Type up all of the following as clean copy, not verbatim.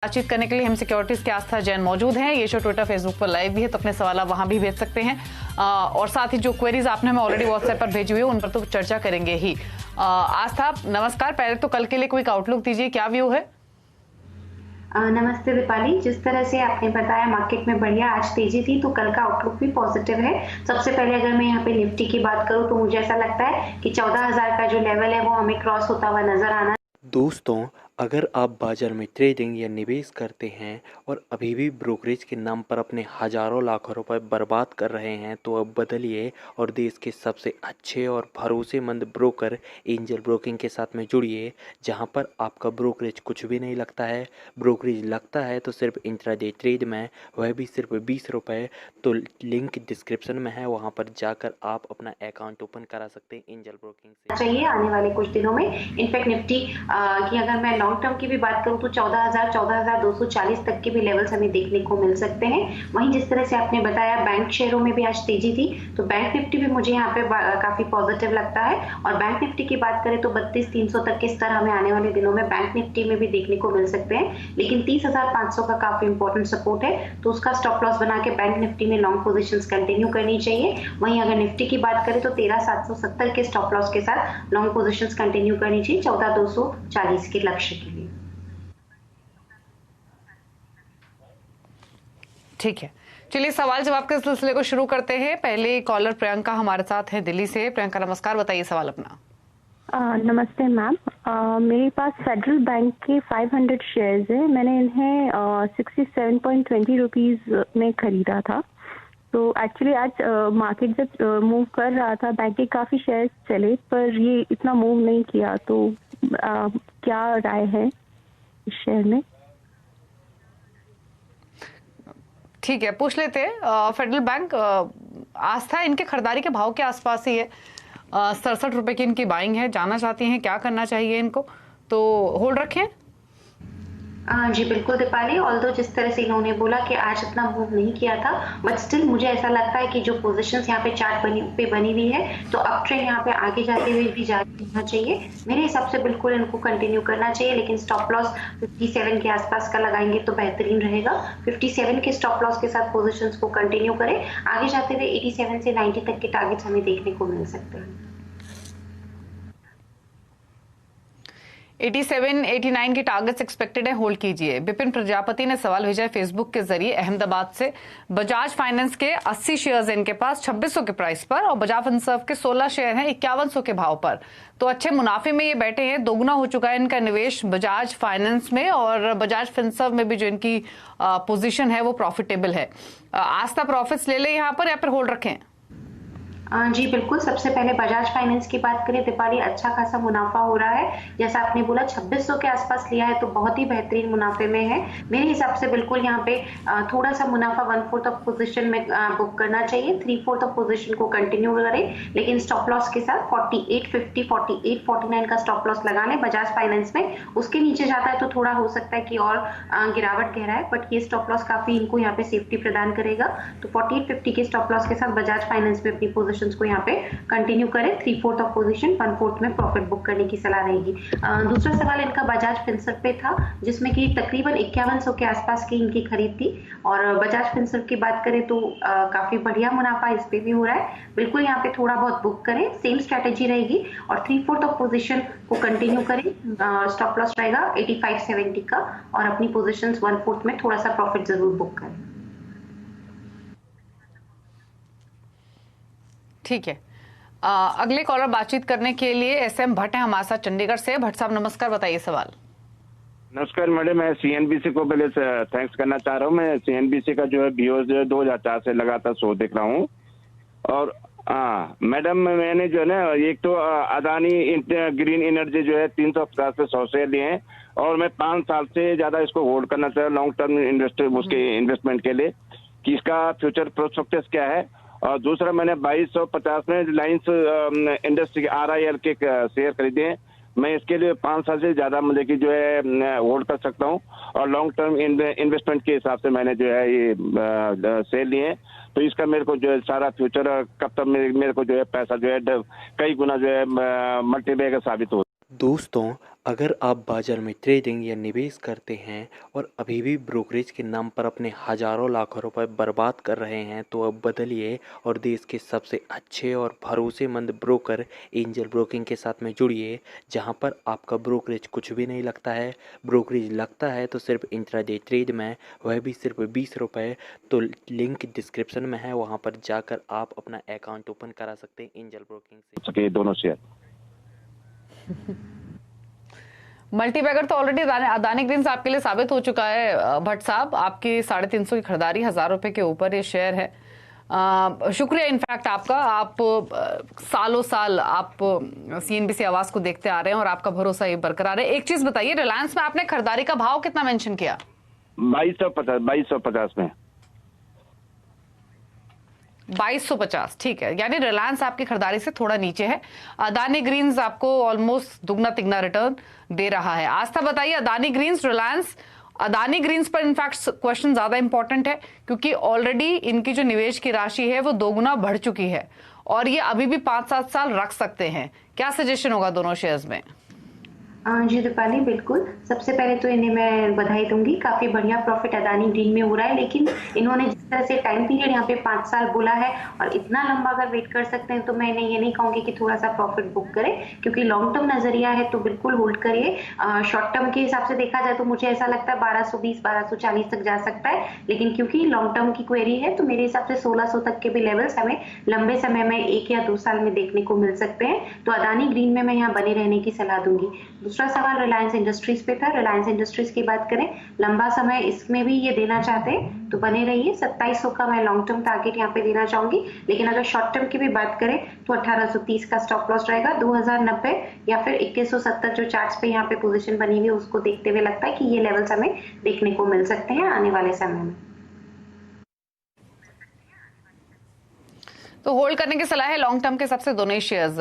बातचीत करने के लिए हम सिक्योरिटीज के आस्था जैन मौजूद हैं। ये शो ट्विटर फेसबुक पर लाइव भी है, तो अपने सवाल आप वहां भी भेज सकते हैं। और साथ ही जो क्वेरीज आपने हमें ऑलरेडी व्हाट्सएप पर भेजी हुई है उन पर तो चर्चा करेंगे ही। आस्था नमस्कार, पहले तो कल के लिए कोई आउटलुक दीजिए, क्या व्यू है? नमस्ते दीपाली, जिस तरह से आपने बताया मार्केट में बढ़िया आज तेजी थी, तो कल का आउटलुक भी पॉजिटिव है। सबसे पहले अगर मैं यहाँ पे निफ्टी की बात करूँ तो मुझे ऐसा लगता है कि 14,000 का जो लेवल है वो हमें क्रॉस होता हुआ नजर आना। दोस्तों, अगर आप बाजार में ट्रेडिंग या निवेश करते हैं और अभी भी ब्रोकरेज के नाम पर अपने हजारों लाखों रुपए बर्बाद कर रहे हैं, तो अब बदलिए और देश के सबसे अच्छे और भरोसेमंद ब्रोकर एंजल ब्रोकिंग के साथ में जुड़िए, जहां पर आपका ब्रोकरेज कुछ भी नहीं लगता है। ब्रोकरेज लगता है तो सिर्फ इंट्राडे ट्रेड में, वह भी सिर्फ 20 रुपये। तो लिंक डिस्क्रिप्शन में है, वहां पर जाकर आप अपना अकाउंट ओपन करा सकते हैं एंजल ब्रोकिंग से। चाहिए आने वाले कुछ दिनों में। इनफैक्ट निफ्टी की अगर मैं लॉन्ग टर्म की भी बात करूं तो 14,000 14,240 तक के भी लेवल्स हमें देखने को मिल सकते हैं। वहीं जिस तरह से आपने बताया बैंक शेयरों में भी आज तेजी थी, तो बैंक निफ्टी भी मुझे यहाँ पे काफी पॉजिटिव लगता है। और बैंक निफ्टी की बात करें तो 32,300 तक के स्तर हमें आने वाले दिनों में बैंक निफ्टी में भी देखने को मिल सकते हैं। लेकिन 30,500 का काफी इंपॉर्टेंट सपोर्ट है, तो उसका स्टॉप लॉस बना के बैंक निफ्टी में लॉन्ग पोजिशन कंटिन्यू करनी चाहिए। वहीं अगर निफ्टी की बात करें तो 13,770 के स्टॉप लॉस के साथ लॉन्ग पोजीशंस कंटिन्यू करनी चाहिए 14,240 के लक्ष्य के लिए। ठीक है, चलिए सवाल जवाब के सिलसिले को शुरू करते हैं। पहले कॉलर प्रियंका हमारे साथ है दिल्ली से। प्रियंका नमस्कार, बताइए सवाल अपना। नमस्ते मैम, मेरे पास फेडरल बैंक के 500 शेयर्स है। मैंने इन्हें 67.20 रुपीज़ में खरीदा था। तो एक्चुअली आज मार्केट जब मूव कर रहा था, बैंक के काफ़ी शेयर्स चले, पर ये इतना मूव नहीं किया। तो क्या राय है इस शेयर में? ठीक है, पूछ लेते हैं। फेडरल बैंक आस्था इनके खरीदारी के भाव के आसपास ही है। 67 रुपए की इनकी बाइंग है। जानना चाहती हैं क्या करना चाहिए इनको, तो होल्ड रखें? जी बिल्कुल दीपाली, ऑल्दो जिस तरह से इन्होंने बोला कि आज इतना मूव नहीं किया था, बट स्टिल मुझे ऐसा लगता है कि जो पोजीशंस यहाँ पे चार्ट बनी हुई है, तो अप ट्रेंड यहाँ पे आगे जाते हुए भी जारी रहना चाहिए। मेरे हिसाब से बिल्कुल इनको कंटिन्यू करना चाहिए, लेकिन स्टॉप लॉस 57 के आसपास का लगाएंगे तो बेहतरीन रहेगा। 57 के स्टॉप लॉस के साथ पोजिशन को कंटिन्यू करें। आगे जाते हुए 87 से 90 तक के टारगेट्स हमें देखने को मिल सकते हैं। 87, 89 की टारगेट्स एक्सपेक्टेड है, होल्ड कीजिए। विपिन प्रजापति ने सवाल भेजा है फेसबुक के जरिए अहमदाबाद से। बजाज फाइनेंस के 80 शेयर्स इनके पास 2600 के प्राइस पर, और बजाज फिनसर्व के 16 शेयर हैं 5100 के भाव पर। तो अच्छे मुनाफे में ये बैठे हैं, दोगुना हो चुका है इनका निवेश बजाज फाइनेंस में, और बजाज फिनसर्व में भी जो इनकी पोजीशन है वो प्रॉफिटेबल है। आस्था प्रॉफिट्स ले ले यहाँ पर या फिर होल्ड रखें? जी बिल्कुल, सबसे पहले बजाज फाइनेंस की बात करें दीपाली, अच्छा खासा मुनाफा हो रहा है। जैसा आपने बोला 2600 के आसपास लिया है, तो बहुत ही बेहतरीन मुनाफे में है। मेरे हिसाब से बिल्कुल यहाँ पे थोड़ा सा मुनाफा 1/4 ऑफ पोजीशन में बुक करना चाहिए। 3/4 ऑफ पोजीशन को कंटिन्यू करें, लेकिन स्टॉप लॉस के साथ 4850, 48, 49 का स्टॉप लॉस लगा लें बजाज फाइनेंस में। उसके नीचे जाता है तो थोड़ा हो सकता है कि और गिरावट कह रहा है, बट ये स्टॉप लॉस काफी इनको यहाँ पे सेफ्टी प्रदान करेगा। तो 4850 के स्टॉप लॉस के साथ बजाज फाइनेंस में अपनी पोजीशन को यहाँ पे कंटिन्यू करें। 3/4 ऑफ पोजीशन, 1/4 में प्रॉफिट बुक करने की सलाह रहेगी। दूसरा सवाल इनका बजाज फिनसर्व पे था, जिसमें कि तकरीबन 5100 के आसपास की इनकी खरीद थी। और बजाज फिनसर्व की बात करें तो काफी बढ़िया मुनाफा इस पे भी हो रहा है। बिल्कुल यहाँ पे थोड़ा बहुत बुक करें, सेम स्ट्रेटेजी रहेगी, और 3/4 ऑफ पोजीशन को कंटिन्यू करें। स्टॉप लॉस रहेगा 8570 का, और अपनी पोजीशन 1/4 में थोड़ा सा प्रॉफिट जरूर बुक करें। ठीक है, अगले कॉलर बातचीत करने के लिए SM भट्ट हैं हमारे साथ चंडीगढ़ से। भट्ट साहब नमस्कार, बताइए सवाल। नमस्कार मैडम, मैं CNBC को पहले थैंक्स करना चाह रहा हूँ। मैं CNBC का जो है व्यूअर्स जो है 2004 से लगातार शो देख रहा हूँ। और मैडम, मैंने जो है ना, एक तो अदानी ग्रीन एनर्जी जो है 350 से 100 शेयर लिए हैं, और मैं 5 साल से ज्यादा इसको होल्ड करना चाह रहा हूँ लॉन्ग टर्म उसके इन्वेस्टमेंट के लिए, कि इसका फ्यूचर प्रोस्पेक्टस क्या है। और दूसरा, मैंने 2250 में रिलायंस इंडस्ट्री RIL के शेयर खरीदे हैं। मैं इसके लिए 5 साल से ज्यादा मतलब कि जो है होल्ड कर सकता हूँ, और लॉन्ग टर्म इन्वेस्टमेंट के हिसाब से मैंने जो है ये शेयर लिए हैं। तो इसका मेरे को जो है सारा फ्यूचर कब तक मेरे को जो है पैसा जो है कई गुना जो है मल्टीप्लाई साबित हो। दोस्तों, अगर आप बाजार में ट्रेडिंग या निवेश करते हैं और अभी भी ब्रोकरेज के नाम पर अपने हजारों लाखों रुपए बर्बाद कर रहे हैं तो अब बदलिए और देश के सबसे अच्छे और भरोसेमंद ब्रोकर एंजल ब्रोकिंग के साथ में जुड़िए, जहां पर आपका ब्रोकरेज कुछ भी नहीं लगता है। ब्रोकरेज लगता है तो सिर्फ इंट्राडे ट्रेड में, वह भी सिर्फ 20 रुपये। तो लिंक डिस्क्रिप्शन में है, वहां पर जाकर आप अपना अकाउंट ओपन करा सकते हैं एंजल ब्रोकिंग से। सके दोनों शेयर। मल्टीबैगर तो ऑलरेडी अदानी ग्रीन्स आपके लिए साबित हो चुका है। भट्ट साहब, आपकी 350 की खरीदारी, 1000 रुपए के ऊपर ये शेयर है। शुक्रिया इनफैक्ट आपका। आप सालों साल आप सीएनबीसी आवाज को देखते आ रहे हैं और आपका भरोसा ये बरकरार है। एक चीज बताइए, रिलायंस में आपने खरीदारी का भाव कितना मेंशन किया? 2250 में। 2250, ठीक है। यानी रिलायंस आपकी खरीदारी से थोड़ा नीचे है। अदानी ग्रीन्स आपको ऑलमोस्ट दुगना तिगना रिटर्न दे रहा है। आस्था बताइए, अदानी ग्रीन्स, रिलायंस, अदानी ग्रीन्स पर इनफैक्ट क्वेश्चन ज्यादा इंपॉर्टेंट है क्योंकि ऑलरेडी इनकी जो निवेश की राशि है वो दोगुना बढ़ चुकी है और ये अभी भी 5-7 साल रख सकते हैं। क्या सजेशन होगा दोनों शेयर्स में? जी दीपाली, बिल्कुल। सबसे पहले तो इन्हें मैं बधाई दूंगी, काफी बढ़िया प्रॉफिट अदानी ग्रीन में हो रहा है। लेकिन इन्होंने जिस तरह से टाइम पीरियड यहाँ पे 5 साल बोला है और इतना लंबा अगर वेट कर सकते हैं तो मैं इन्हें ये नहीं कहूंगी कि थोड़ा सा प्रॉफिट बुक करें, क्योंकि लॉन्ग टर्म नजरिया है तो बिल्कुल होल्ड करिए। शॉर्ट टर्म के हिसाब से देखा जाए तो मुझे ऐसा लगता है 1220 1240 तक जा सकता है, लेकिन क्योंकि लॉन्ग टर्म की क्वेरी है तो मेरे हिसाब से 1600 तक के भी लेवल्स हमें लंबे समय में 1 या 2 साल में देखने को मिल सकते हैं। तो अदानी ग्रीन में मैं यहाँ बने रहने की सलाह दूंगी। दूसरा सवाल रिलायंस इंडस्ट्रीज पे था। रिलायंस इंडस्ट्रीज की बात करें, लंबा समय इसमें भी ये देना चाहते हैं तो बने रहिए। 2700 का मैं लॉन्ग टर्म टारगेट यहाँ पे देना चाहूंगी। लेकिन अगर शॉर्ट टर्म की भी बात करें तो 1830 का स्टॉप लॉस रहेगा। 2090 या फिर 2170 जो चार्ट्स पे यहाँ पे पोजीशन बनी हुई है उसको देखते हुए लगता है कि ये लेवल्स हमें देखने को मिल सकते हैं आने वाले समय में। तो होल्ड करने की सलाह है लॉन्ग टर्म के सबसे दोनों ही शेयर्स।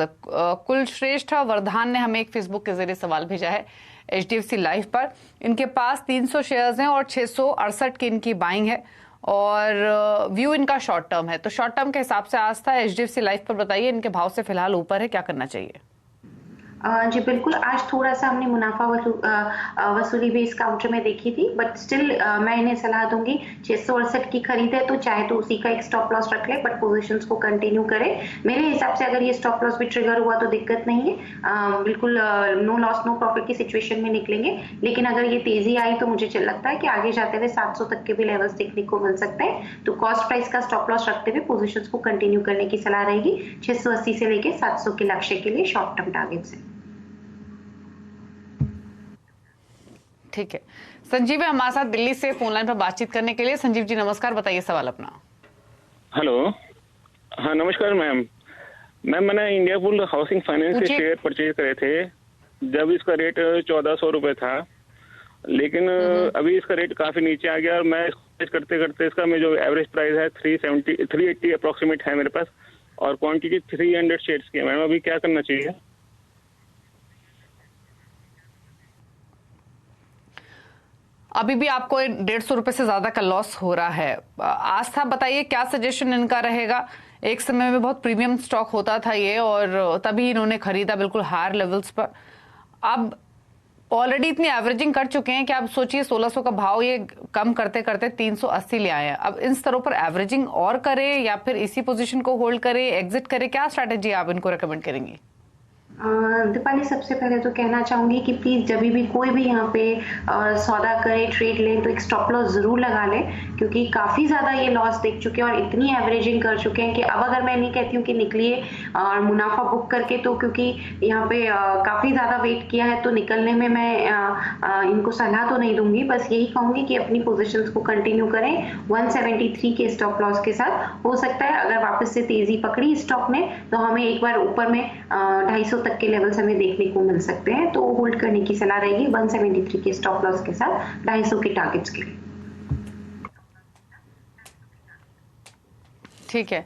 कुलश्रेष्ठ वर्धान ने हमें एक फेसबुक के जरिए सवाल भेजा है एचडीएफसी लाइफ पर। इनके पास 300 शेयर्स हैं और 668 की इनकी बाइंग है और व्यू इनका शॉर्ट टर्म है। तो शॉर्ट टर्म के हिसाब से आस्था एचडीएफसी लाइफ पर बताइए, इनके भाव से फिलहाल ऊपर है, क्या करना चाहिए? जी बिल्कुल, आज थोड़ा सा हमने मुनाफा वसूली भी इस काउंटर में देखी थी, बट स्टिल मैं इन्हें सलाह दूंगी 668 की खरीद है तो चाहे तो उसी का एक स्टॉप लॉस रख ले, बट पोजीशंस को कंटिन्यू करें। मेरे हिसाब से अगर ये स्टॉप लॉस भी ट्रिगर हुआ तो दिक्कत नहीं है, बिल्कुल नो लॉस नो प्रॉफिट की सिचुएशन में निकलेंगे। लेकिन अगर ये तेजी आई तो मुझे लगता है कि आगे जाते हुए 700 तक के भी लेवल्स देखने को मिल सकते हैं। तो कॉस्ट प्राइस का स्टॉप लॉस रखते हुए पोजीशंस को कंटिन्यू करने की सलाह रहेगी 680 से लेके 700 के लक्ष्य के लिए शॉर्ट टर्म टारगेट से। ठीक है, संजीव है हमारे साथ दिल्ली से फोन लाइन पर बातचीत करने के लिए। संजीव जी नमस्कार, बताइए सवाल अपना। हेलो, हाँ नमस्कार मैम। मैंने इंडिया बुल हाउसिंग फाइनेंस के शेयर परचेज करे थे जब इसका रेट 1400 रुपए था, लेकिन अभी इसका रेट काफी नीचे आ गया और मैं इसको करते करते इसका में जो एवरेज प्राइस है 380 अप्रोक्सीमेट है मेरे पास और क्वांटिटी 300 शेयर्स की है। मैम अभी क्या करना चाहिए? अभी भी आपको 150 रुपए से ज्यादा का लॉस हो रहा है। आस्था बताइए क्या सजेशन इनका रहेगा? एक समय में बहुत प्रीमियम स्टॉक होता था ये और तभी इन्होंने खरीदा बिल्कुल हायर लेवल्स पर। अब ऑलरेडी इतनी एवरेजिंग कर चुके हैं कि आप सोचिए 1600 का भाव ये कम करते करते 380 ले आए हैं। अब इन स्तरों पर एवरेजिंग और करें या फिर इसी पोजीशन को होल्ड करें, एग्जिट करें, क्या स्ट्रैटेजी आप इनको रेकमेंड करेंगी? दीपाली, सबसे पहले तो कहना चाहूंगी कि प्लीज जब भी कोई भी यहाँ पे सौदा करे, ट्रेड लें तो एक स्टॉप लॉस जरूर लगा लें, क्योंकि काफी ज्यादा ये लॉस देख चुके हैं और इतनी एवरेजिंग कर चुके हैं कि अब अगर मैं नहीं कहती हूँ कि निकलिए और मुनाफा बुक करके, तो क्योंकि यहाँ पे काफी ज्यादा वेट किया है तो निकलने में मैं इनको सलाह तो नहीं दूंगी। बस यही कहूंगी कि अपनी पोजिशन को कंटिन्यू करें 173 के स्टॉप लॉस के साथ। हो सकता है अगर वापस से तेजी पकड़ी स्टॉक ने तो हमें एक बार ऊपर में 250 तक के लेवल्स हमें देखने को मिल सकते हैं, तो होल्ड करने की सलाह रहेगी 173 के स्टॉप लॉस के साथ 250 के टारगेट्स के लिए। ठीक है,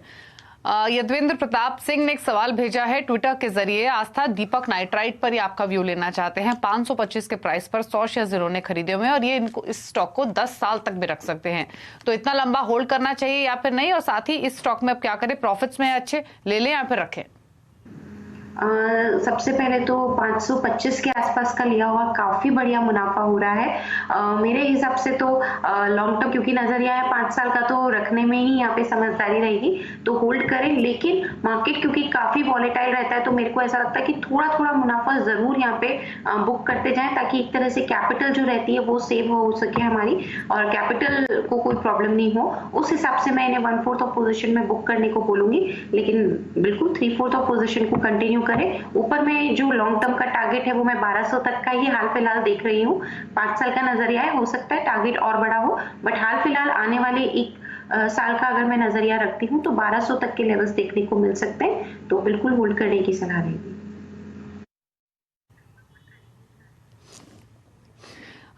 यदवेंद्र प्रताप सिंह ने एक सवाल भेजा है ट्विटर के जरिए। आस्था, दीपक नाइट्राइट पर ही आपका व्यू लेना चाहते हैं। 525 के प्राइस पर 100 शेयर इन्होंने खरीदे हुए हैं और ये इनको इस स्टॉक को 10 साल तक भी रख सकते हैं, तो इतना लंबा होल्ड करना चाहिए या फिर नहीं? और साथ ही इस स्टॉक में अब क्या करें, प्रॉफिट्स में अच्छे ले लें या फिर रखें? सबसे पहले तो 525 के आसपास का लिया हुआ काफी बढ़िया मुनाफा हो रहा है। मेरे हिसाब से तो लॉन्ग टर्म, क्योंकि नजरिया है 5 साल का, तो रखने में ही यहाँ पे समझदारी रहेगी, तो होल्ड करें। लेकिन मार्केट क्योंकि काफी वॉलेटाइल रहता है, तो मेरे को ऐसा लगता है कि थोड़ा थोड़ा मुनाफा जरूर यहाँ पे बुक करते जाएं, ताकि एक तरह से कैपिटल जो रहती है वो सेव हो सके हमारी, और कैपिटल को कोई प्रॉब्लम नहीं हो। उस हिसाब से मैं इन्हें 1/4 ऑफ पोजीशन में बुक करने को बोलूंगी, लेकिन बिल्कुल 3/4 ऑफ पोजीशन को कंटिन्यू करें। ऊपर में जो लॉन्ग टर्म का टारगेट है वो मैं 1200 तक का ही हाल फिलहाल देख रही हूँ। 5 साल का नजरिया है, हो सकता है टारगेट और बड़ा हो, बट हाल फिलहाल आने वाले एक साल का अगर मैं नजरिया रखती हूँ तो 1200 तक के लेवल्स देखने को मिल सकते हैं, तो बिल्कुल होल्ड करने की सलाह रहेगी।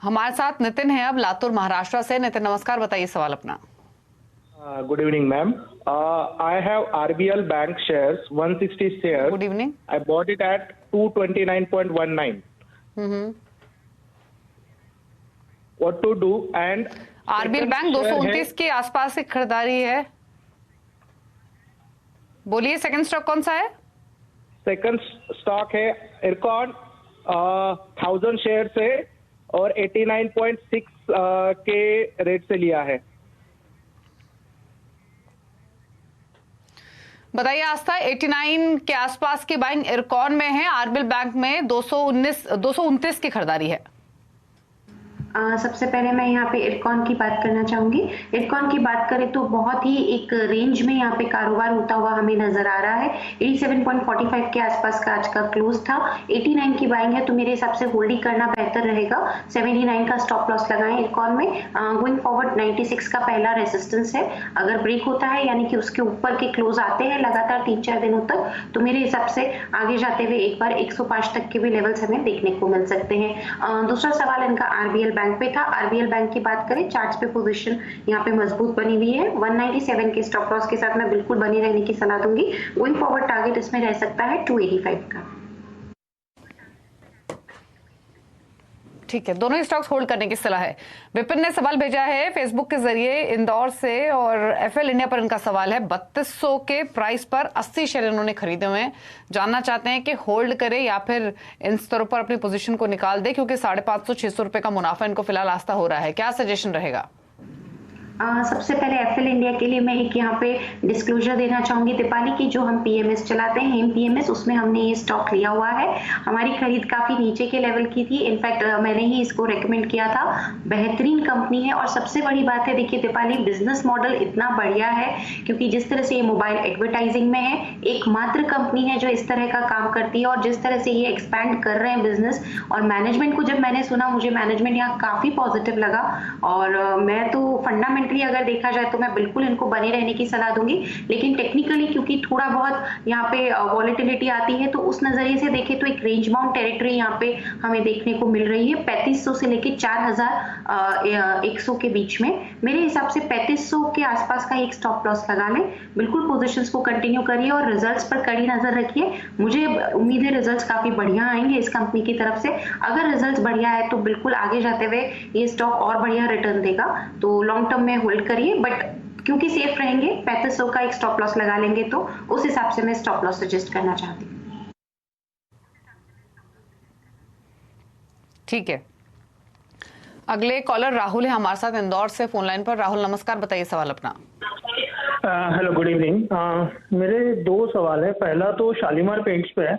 हमारे साथ नितिन है अब लातूर महाराष्ट्र से। नितिन नमस्कार, बताइए सवाल अपना। Good evening, ma'am. I have RBL Bank shares, 160 shares. Good evening. I bought it at 229.19. What to do? And RBL bank 229 के आसपास की खरीदारी है। बोलिए, सेकंड स्टॉक कौन सा है? सेकंड स्टॉक है इरकॉन, 1000 शेयर से, और 89.6 के रेट से लिया है। बताइए आस्था, 89 के आसपास की बाइंग इरकॉन में है, आरबीएल बैंक में 229 की खरीदारी है। सबसे पहले मैं यहाँ पे इरकॉन की बात करना चाहूंगी। इरकॉन की बात करें तो बहुत ही एक रेंज में यहाँ पे कारोबार होता हुआ हमें नजर आ रहा है। 87.45 के आसपास का आज का क्लोज था। 89 की बाइंग है, तो मेरे हिसाब से होल्ड ही करना बेहतर रहेगा। 79 का स्टॉप लॉस लगाएं इरकॉन में। गोइंग फॉरवर्ड 96 का पहला रेजिस्टेंस है, अगर ब्रेक होता है यानी कि उसके ऊपर के क्लोज आते हैं लगातार 3-4 दिनों तक, तो मेरे हिसाब से आगे जाते हुए एक बार 105 तक के भी लेवल्स हमें देखने को मिल सकते हैं। दूसरा सवाल इनका आरबीएल बैंक पे था। आरबीएल बैंक की बात करें, चार्ट्स पे पोजीशन यहाँ पे मजबूत बनी हुई है। 197 के स्टॉप लॉस के साथ मैं बिल्कुल बनी रहने की सलाह दूंगी। गोइंग फॉरवर्ड टारगेट इसमें रह सकता है 285 का। ठीक है, दोनों ही स्टॉक्स होल्ड करने की सलाह है। विपिन ने सवाल भेजा है फेसबुक के जरिए इंदौर से, और एफएल इंडिया पर इनका सवाल है। 3200 के प्राइस पर 80 शेयर इन्होंने खरीदे हुए हैं। जानना चाहते हैं कि होल्ड करे या फिर इन स्तरों पर अपनी पोजीशन को निकाल दे, क्योंकि 550-600 रुपए का मुनाफा इनको फिलहाल आस्था हो रहा है। क्या सजेशन रहेगा? सबसे पहले एफएल इंडिया के लिए मैं एक यहाँ पे डिस्क्लोजर देना चाहूंगी दीपाली की, जो हम पीएमएस चलाते हैं, हेम पीएमएस, उसमें हमने ये स्टॉक लिया हुआ है। हमारी खरीद काफी नीचे के लेवल की थी, इनफैक्ट मैंने ही इसको रेकमेंड किया था। बेहतरीन कंपनी है, और सबसे बड़ी बात है, देखिए दीपाली, बिजनेस मॉडल इतना बढ़िया है, क्योंकि जिस तरह से ये मोबाइल एडवर्टाइजिंग में है, एकमात्र कंपनी है जो इस तरह का काम करती है, और जिस तरह से ये एक्सपैंड कर रहे हैं बिजनेस, और मैनेजमेंट को जब मैंने सुना, मुझे मैनेजमेंट यहाँ काफी पॉजिटिव लगा, और मैं तो फंडामेंटली अगर देखा जाए तो मैं बिल्कुल इनको बने रहने की सलाह दूंगी। लेकिन टेक्निकली क्योंकि थोड़ा बहुत यहाँ पे वॉलेटिलिटी आती है, तो उस नजरिए से देखें तो एक रेंज बाउंड टेरिटरी यहाँ पे हमें देखने को मिल रही है, 3500 से लेके 4100 के बीच में। मेरे हिसाब से 3500 के आसपास का एक स्टॉप लॉस लगा लें। बिल्कुल पोजीशंस को कंटिन्यू करिए और रिजल्ट्स पर कड़ी नजर रखिए। मुझे उम्मीद है रिजल्ट्स काफी बढ़िया आएंगे इस कंपनी की तरफ से। अगर रिजल्ट्स बढ़िया है तो बिल्कुल आगे जाते हुए ये स्टॉक और बढ़िया रिटर्न देगा, तो लॉन्ग टर्म में होल्ड करिए, बट क्योंकि सेफ रहेंगे 3500 का एक स्टॉप लॉस लगा लेंगे, तो उस हिसाब से मैं स्टॉप लॉस सजेस्ट करना चाहती हूँ। ठीक है, अगले कॉलर राहुल है हमारे साथ इंदौर से फोन लाइन पर। राहुल नमस्कार, बताइए सवाल अपना। Hello, good evening. मेरे 2 सवाल है। पहला तो शालीमार पेंट्स पे है,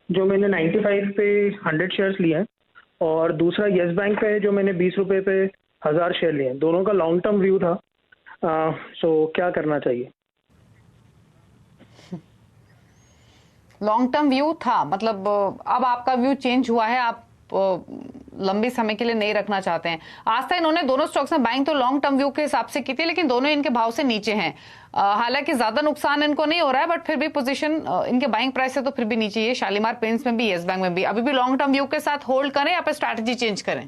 जो मैंने 95 पे 100 शेयर्स लिए हैं, और दूसरा येस बैंक पे है, जो मैंने 20 रुपए पे 1000 शेयर लिए हैं। दोनों का लॉन्ग टर्म व्यू था, सो क्या करना चाहिए? लॉन्ग टर्म व्यू था, मतलब अब आपका व्यू चेंज हुआ है, आप लंबी समय के लिए नहीं रखना चाहते हैं। आज तक इन्होंने दोनों स्टॉक्स में बाइंग तो लॉन्ग टर्म व्यू के हिसाब से की थी, लेकिन दोनों इनके भाव से नीचे हैं। हालांकि ज्यादा नुकसान इनको नहीं हो रहा है, बट फिर भी पोजीशन इनके बाइंग प्राइस से तो फिर भी नीचे है। शालीमार पेंट्स में भी, येस बैंक में भी। अभी भी लॉन्ग टर्म व्यू के साथ होल्ड करें या फिर स्ट्रैटेजी चेंज करें?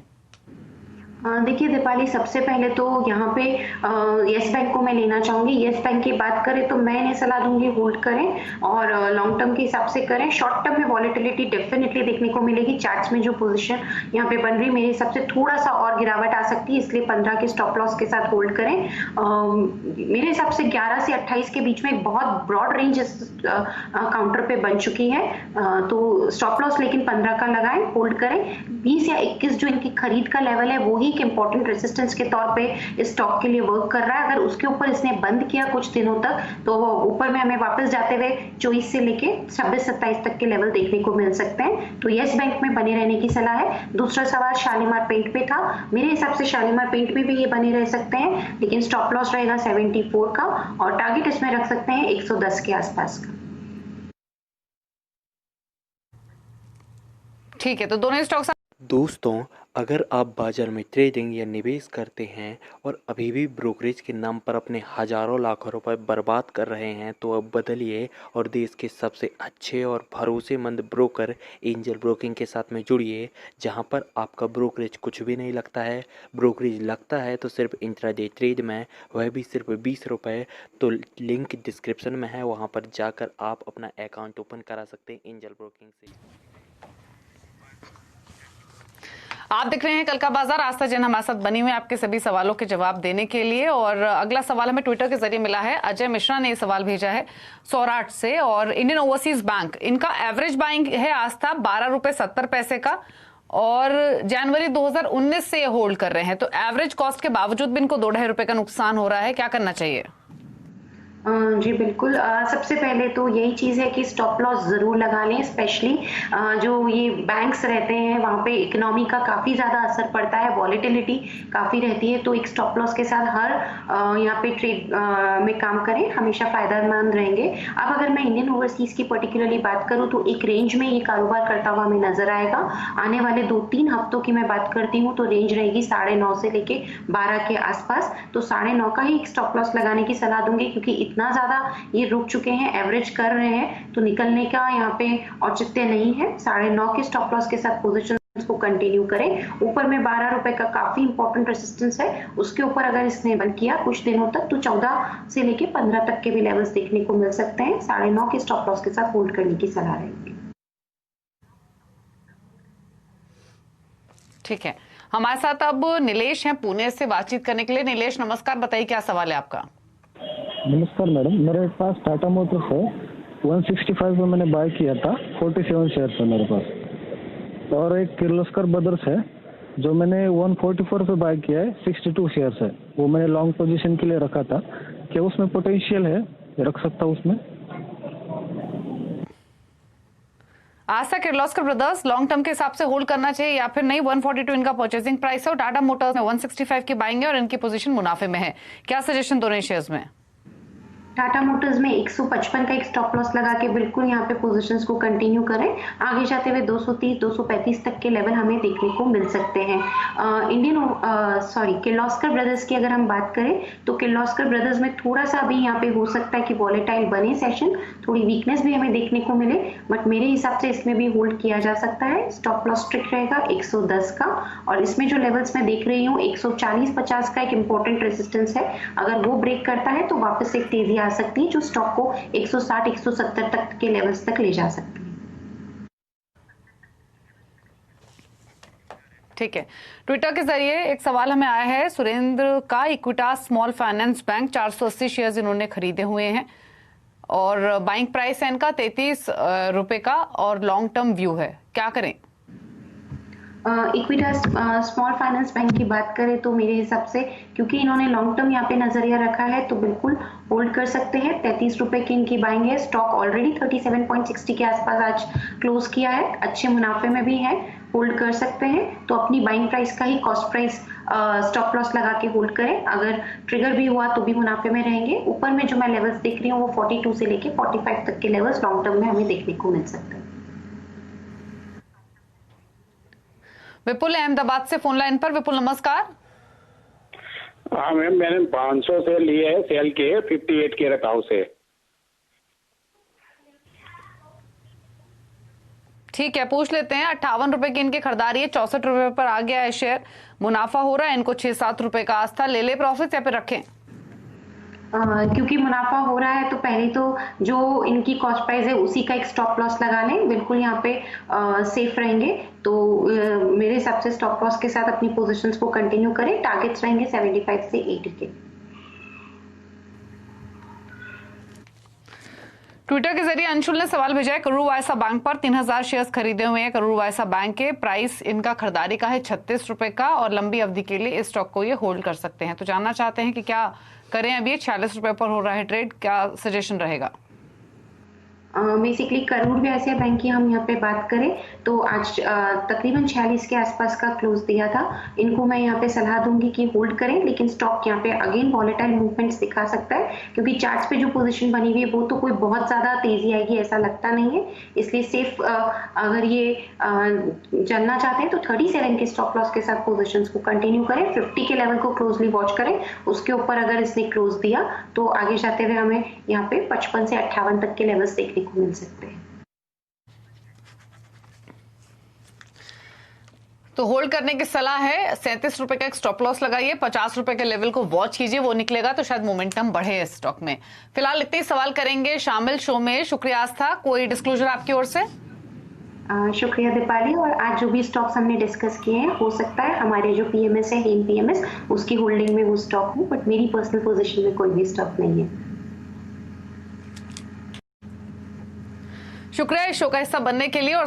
देखिए दीपाली, सबसे पहले तो यहाँ पे येस बैंक को मैं लेना चाहूंगी। येस बैंक की बात करें तो मैं इन्हें सलाह दूंगी होल्ड करें और लॉन्ग टर्म के हिसाब से करें। शॉर्ट टर्म में वॉलेटिलिटी डेफिनेटली देखने को मिलेगी। चार्ट्स में जो पोजीशन यहाँ पे बन रही, मेरे हिसाब से थोड़ा सा और गिरावट आ सकती है, इसलिए 15 के स्टॉप लॉस के साथ होल्ड करें। मेरे हिसाब से 11 से 28 के बीच में एक बहुत ब्रॉड रेंज काउंटर पे बन चुकी है, तो स्टॉप लॉस लेकिन 15 का लगाएं, होल्ड करें। 20 या 21 जो इनकी खरीद का लेवल है वो ही एक इंपॉर्टेंट रेजिस्टेंस के तौर पे इस स्टॉक के लिए वर्क कर रहा है। अगर उसके ऊपर इसने बंद किया कुछ दिनों तक तो ऊपर में हमें वापस जाते हुए 24 से लेके 26-27 तक के लेवल देखने को मिल सकते हैं। तो यस बैंक में बने रहने की सलाह है। दूसरा सवाल शालीमार पेंट पे था, मेरे हिसाब से शालीमार पेंट में भी ये बने रह सकते हैं, लेकिन स्टॉप लॉस रहेगा 74 का और टारगेट इसमें रख सकते हैं 110 के आसपास का। ठीक है, तो दोनों स्टॉक्स। दोस्तों, अगर आप बाज़ार में ट्रेडिंग या निवेश करते हैं और अभी भी ब्रोकरेज के नाम पर अपने हज़ारों लाखों रुपए बर्बाद कर रहे हैं तो अब बदलिए और देश के सबसे अच्छे और भरोसेमंद ब्रोकर एंजल ब्रोकिंग के साथ में जुड़िए, जहां पर आपका ब्रोकरेज कुछ भी नहीं लगता है। ब्रोकरेज लगता है तो सिर्फ इंट्राडे ट्रेड में, वह भी सिर्फ 20 रुपये। तो लिंक डिस्क्रिप्शन में है, वहाँ पर जाकर आप अपना अकाउंट ओपन करा सकते हैं एंजल ब्रोकिंग से। आप देख रहे हैं कल का बाजार। आस्था जैन हमारे साथ बनी हुई आपके सभी सवालों के जवाब देने के लिए। और अगला सवाल हमें ट्विटर के जरिए मिला है। अजय मिश्रा ने ये सवाल भेजा है सौराठ से, और इंडियन ओवरसीज बैंक, इनका एवरेज बाइंग है आस्था 12.70 का, और जनवरी 2019 से ये होल्ड कर रहे हैं। तो एवरेज कॉस्ट के बावजूद भी इनको 2-2.5 रुपए का नुकसान हो रहा है, क्या करना चाहिए? जी बिल्कुल, सबसे पहले तो यही चीज़ है कि स्टॉप लॉस ज़रूर लगा लें। स्पेशली जो ये बैंक्स रहते हैं वहाँ पे इकोनॉमी का काफ़ी ज़्यादा असर पड़ता है, वॉलेटिलिटी काफ़ी रहती है, तो एक स्टॉप लॉस के साथ हर यहाँ पे ट्रेड में काम करें, हमेशा फ़ायदेमंद रहेंगे। अब अगर मैं इंडियन ओवरसीज़ की पर्टिकुलरली बात करूँ तो एक रेंज में ये कारोबार करता हुआ हमें नजर आएगा। आने वाले 2-3 हफ्तों की मैं बात करती हूँ तो रेंज रहेगी 9.5 से लेके 12 के आसपास। तो 9.5 का ही एक स्टॉप लॉस लगाने की सलाह दूंगी, क्योंकि इतना ज्यादा ये रुक चुके हैं, एवरेज कर रहे हैं, तो निकलने का यहाँ पे औचित्य नहीं है। 9.5 के स्टॉप लॉस के साथ पोजीशन को कंटिन्यू करें। ऊपर में 12 रुपए का काफी इंपॉर्टेंट रेजिस्टेंस है, उसके ऊपर अगर इसने बंद किया कुछ दिनों तक तो 14 से लेके 15 तक के भी लेवल्स देखने को मिल सकते हैं। 9.5 के स्टॉप लॉस के साथ होल्ड करने की सलाह रहेगी। ठीक है, हमारे साथ अब नीलेश हैं पुणे से बातचीत करने के लिए। नीलेश नमस्कार, बताइए क्या सवाल है आपका? नमस्कार मैडम, मेरे पास टाटा मोटर्स है, 165 में मैंने बाय किया था, 47 शेयर है मेरे पास। और एक किर्लोस्कर ब्रदर्स है जो मैंने 144 पे बाय किया है, 62 शेयर है, वो मैंने लॉन्ग पोजीशन के लिए रखा था। क्या उसमें पोटेंशियल है, रख सकता हूँ उसमें? आस्था किर्लोस्कर ब्रदर्स लॉन्ग टर्म के हिसाब से होल्ड करना चाहिए या फिर नहीं? 142 इनका परचेसिंग प्राइस है और टाटा मोटर्स में 165 की बाइंग है और इनकी पोजीशन मुनाफे में है। क्या सजेशन दोनों शेयर्स में? टाटा मोटर्स में 155 का एक स्टॉप लॉस लगा के बिल्कुल यहाँ पे पोजीशंस को कंटिन्यू करें। आगे जाते हुए 230-235 तक के लेवल हमें देखने को मिल सकते हैं। किर्लोस्कर ब्रदर्स की अगर हम बात करें तो किर्लोस्कर ब्रदर्स में थोड़ा सा अभी यहाँ पे हो सकता है कि वॉलेटाइल बने सेशन, थोड़ी वीकनेस भी हमें देखने को मिले, बट मेरे हिसाब से इसमें भी होल्ड किया जा सकता है। स्टॉप लॉस स्ट्रिक्ट रहेगा 110 का, और इसमें जो लेवल्स मैं देख रही हूँ 140-50 का एक इंपॉर्टेंट रेजिस्टेंस है। अगर वो ब्रेक करता है तो वापस एक तेजी आ सकती है जो स्टॉक को 160-170 तक के लेवल्स तक ले जा सकती है। ठीक है, ट्विटर के जरिए एक सवाल हमें आया है सुरेंद्र का। Equitas small finance bank 480 shares इन्होंने खरीदे हुए हैं और बाइंग प्राइस है इनका 33 रुपए का और लॉन्ग टर्म व्यू है, क्या करें? इक्विटास स्मॉल फाइनेंस बैंक की बात करें तो मेरे हिसाब से क्योंकि इन्होंने लॉन्ग टर्म यहाँ पे नजरिया रखा है तो बिल्कुल होल्ड कर सकते हैं। 33 रुपए की इनकी बाइंग है। स्टॉक ऑलरेडी 37.60 के आसपास आज क्लोज किया है, अच्छे मुनाफे में भी है, होल्ड कर सकते हैं। तो अपनी बाइंग प्राइस का ही कॉस्ट प्राइस स्टॉप लॉस लगा के होल्ड करें। अगर ट्रिगर भी हुआ तो भी मुनाफे में रहेंगे। ऊपर में जो मैं लेवल्स देख रही हूँ वो 42 से लेके 45 तक के लेवल्स लॉन्ग टर्म में हमें देखने को मिल सकते हैं। विपुल अहमदाबाद से फोन लाइन पर। विपुल नमस्कार। हाँ मैम, मैंने 500 से लिए है, सेल के 58 के रखाव से। ठीक है, पूछ लेते हैं। 58 रुपए की इनकी खरीदारी है, 64 रुपए पर आ गया है शेयर, मुनाफा हो रहा है इनको 6-7 रुपए का। आस्था ले ले प्रॉफिट या फिर रखें? क्योंकि मुनाफा हो रहा है तो पहले तो जो इनकी कॉस्ट प्राइस है उसी का एक स्टॉप लॉस लगा लें, बिल्कुल यहाँ पे सेफ रहेंगे। तो मेरे हिसाब से स्टॉप लॉस के साथ अपनी पोजीशंस को कंटिन्यू करें, टारगेट्स रहेंगे 75 से 80 के। ट्विटर के जरिए अंशुल ने सवाल भेजा है, करूर वायसा बैंक पर 3000 शेयर्स खरीदे हुए हैं। करूर वायसा बैंक के प्राइस इनका खरीदारी का है 36 रुपए का और लंबी अवधि के लिए इस स्टॉक को ये होल्ड कर सकते हैं। तो जानना चाहते हैं कि क्या करें, अभी 46 रुपए पर हो रहा है ट्रेड, क्या सजेशन रहेगा? बेसिकली करूर व्यास्य बैंक की हम यहाँ पे बात करें तो आज तकरीबन 46 के आसपास का क्लोज दिया था। इनको मैं यहाँ पे सलाह दूंगी कि होल्ड करें, लेकिन स्टॉक यहाँ पे अगेन वॉलेटाइल मूवमेंट्स दिखा सकता है क्योंकि चार्ट्स पे जो पोजीशन बनी हुई है वो तो कोई बहुत ज्यादा तेजी आएगी ऐसा लगता नहीं है। इसलिए सेफ अगर ये चलना चाहते हैं तो 37 के स्टॉप लॉस के साथ पोजीशंस को कंटिन्यू करें, 50 के लेवल को क्लोजली वॉच करें। उसके ऊपर अगर इसने क्लोज दिया तो आगे जाते हुए हमें यहाँ पे 55 से 58 तक के लेवल्स देखने को मिल सकते हैं। तो होल्ड करने की सलाह है। 37 रुपए का एक स्टॉप लॉस लगाइए, 50 रुपए के लेवल को वॉच कीजिए, वो निकलेगा तो शायद मोमेंटम बढ़े इस स्टॉक में। फिलहाल इतने ही सवाल करेंगे शामिल शो में। शुक्रिया आस्था, कोई डिस्क्लोजर आपकी ओर से? शुक्रिया दीपाली। और आज जो भी स्टॉक्स हमने डिस्कस किए हैं हो सकता है हमारे जो पीएमएस है हेम पीएमएस उसकी होल्डिंग में वो स्टॉक हो, बट मेरी पर्सनल पोजीशन में कोई भी स्टॉक नहीं है। शुक्रिया इस शो का हिस्सा बनने के लिए। और